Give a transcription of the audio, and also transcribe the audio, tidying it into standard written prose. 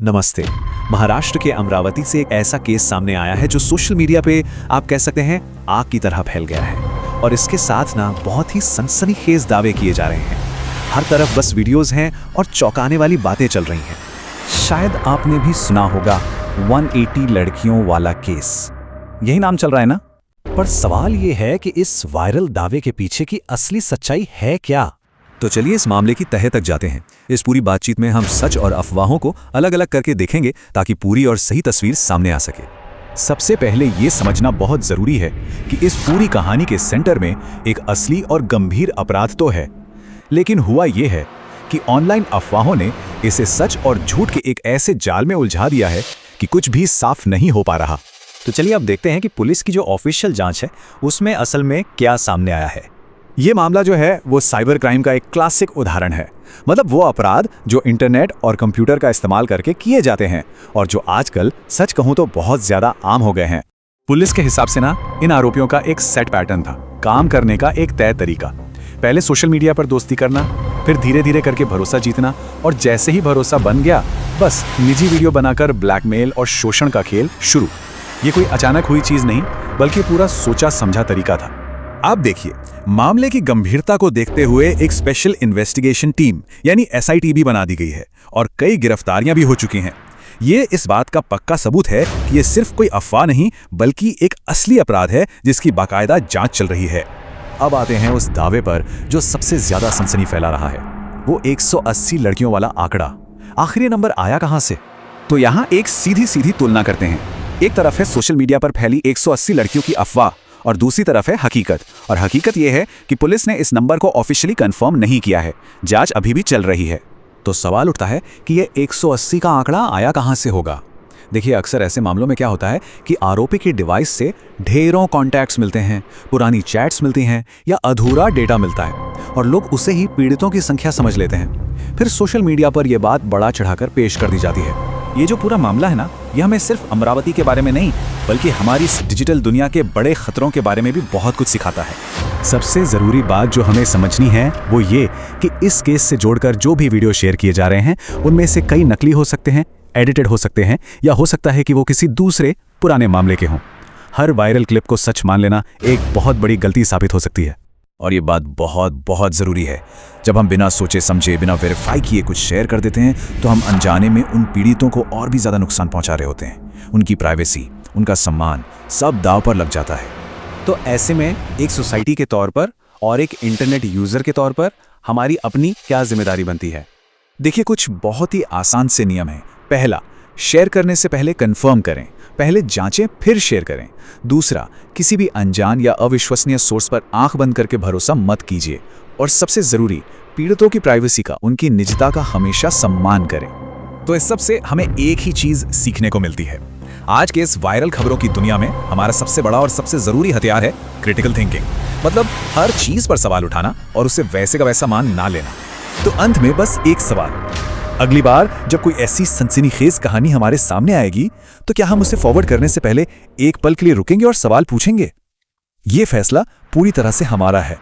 नमस्ते। महाराष्ट्र के अमरावती से एक ऐसा केस सामने आया है जो सोशल मीडिया पे आप कह सकते हैं आग की तरह फैल गया है और इसके साथ ना बहुत ही सनसनीखेज दावे किए जा रहे हैं। हर तरफ बस वीडियोस हैं और चौंकाने वाली बातें चल रही हैं। शायद आपने भी सुना होगा 180 लड़कियों वाला केस, यही नाम चल रहा है ना? पर सवाल ये है कि इस वायरल दावे के पीछे की असली सच्चाई है क्या? तो चलिए इस मामले की तह तक जाते हैं। इस पूरी बातचीत में हम सच और अफवाहों को अलग अलग करके देखेंगे ताकि पूरी और सही तस्वीर सामने आ सके। सबसे पहले ये समझना बहुत जरूरी है कि इस पूरी कहानी के सेंटर में एक असली और गंभीर अपराध तो है, लेकिन हुआ ये है कि ऑनलाइन अफवाहों ने इसे सच और झूठ के एक ऐसे जाल में उलझा दिया है कि कुछ भी साफ नहीं हो पा रहा। तो चलिए अब देखते हैं कि पुलिस की जो ऑफिशियल जांच है उसमें असल में क्या सामने आया है। ये मामला जो है वो साइबर क्राइम का एक क्लासिक उदाहरण है। मतलब वो अपराध जो इंटरनेट और कंप्यूटर का इस्तेमाल करके किए जाते हैं और जो आजकल सच कहूं तो बहुत ज्यादा आम हो गए हैं। पुलिस के हिसाब से ना इन आरोपियों का एक सेट पैटर्न था, काम करने का एक तय तरीका। पहले सोशल मीडिया पर दोस्ती करना, फिर धीरे धीरे करके भरोसा जीतना, और जैसे ही भरोसा बन गया बस निजी वीडियो बनाकर ब्लैकमेल और शोषण का खेल शुरू। ये कोई अचानक हुई चीज नहीं बल्कि पूरा सोचा समझा तरीका था। आप देखिए, मामले की गंभीरता को देखते हुए एक स्पेशल इन्वेस्टिगेशन टीम यानी SIT भी बना दी गई है और कई गिरफ्तारियां भी हो चुकी हैं। ये इस बात का पक्का सबूत है कि ये सिर्फ कोई अफवाह नहीं बल्कि एक असली अपराध है जिसकी बाकायदा जांच चल रही है। अब आते हैं उस दावे पर जो सबसे ज्यादा सनसनी फैला रहा है, वो 180 लड़कियों वाला आंकड़ा। आखिर ये नंबर आया कहां से? तो यहाँ एक सीधी सीधी तुलना करते हैं। एक तरफ है सोशल मीडिया पर फैली 180 लड़कियों की अफवाह और दूसरी तरफ है हकीकत। और हकीकत यह है कि पुलिस ने इस नंबर को ऑफिशियली कंफर्म नहीं किया है, जांच अभी भी चल रही है। तो सवाल उठता है कि ये 180 का आंकड़ा आया कहां से होगा? देखिए, अक्सर ऐसे मामलों में क्या होता है कि आरोपी की डिवाइस से ढेरों कॉन्टैक्ट्स मिलते हैं, पुरानी चैट्स मिलती हैं या अधूरा डेटा मिलता है और लोग उसे ही पीड़ितों की संख्या समझ लेते हैं। फिर सोशल मीडिया पर यह बात बढ़ा चढ़ाकर पेश कर दी जाती है। ये जो पूरा मामला है ना, ये हमें सिर्फ अमरावती के बारे में नहीं बल्कि हमारी इस डिजिटल दुनिया के बड़े खतरों के बारे में भी बहुत कुछ सिखाता है। सबसे जरूरी बात जो हमें समझनी है वो ये कि इस केस से जोड़कर जो भी वीडियो शेयर किए जा रहे हैं उनमें से कई नकली हो सकते हैं, एडिटेड हो सकते हैं या हो सकता है कि वो किसी दूसरे पुराने मामले के हों। हर वायरल क्लिप को सच मान लेना एक बहुत बड़ी गलती साबित हो सकती है। और ये बात बहुत बहुत ज़रूरी है। जब हम बिना सोचे समझे, बिना वेरीफाई किए कुछ शेयर कर देते हैं तो हम अनजाने में उन पीड़ितों को और भी ज़्यादा नुकसान पहुंचा रहे होते हैं। उनकी प्राइवेसी, उनका सम्मान सब दांव पर लग जाता है। तो ऐसे में एक सोसाइटी के तौर पर और एक इंटरनेट यूज़र के तौर पर हमारी अपनी क्या जिम्मेदारी बनती है? देखिए, कुछ बहुत ही आसान से नियम हैं। पहला, शेयर करने से पहले कंफर्म करें, पहले जांचें फिर शेयर करें। दूसरा, किसी भी अनजान या अविश्वसनीय सोर्स पर आंख बंद करके भरोसा मत कीजिए। और सबसे जरूरी, पीड़ितों की प्राइवेसी का, उनकी निजता का हमेशा सम्मान करें। तो इस सब से हमें एक ही चीज सीखने को मिलती है। आज के इस वायरल खबरों की दुनिया में हमारा सबसे बड़ा और सबसे जरूरी हथियार है क्रिटिकल थिंकिंग। मतलब हर चीज पर सवाल उठाना और उसे वैसे का वैसा मान ना लेना। तो अंत में बस एक सवाल, अगली बार जब कोई ऐसी सनसनीखेज कहानी हमारे सामने आएगी तो क्या हम उसे फॉरवर्ड करने से पहले एक पल के लिए रुकेंगे और सवाल पूछेंगे? ये फैसला पूरी तरह से हमारा है।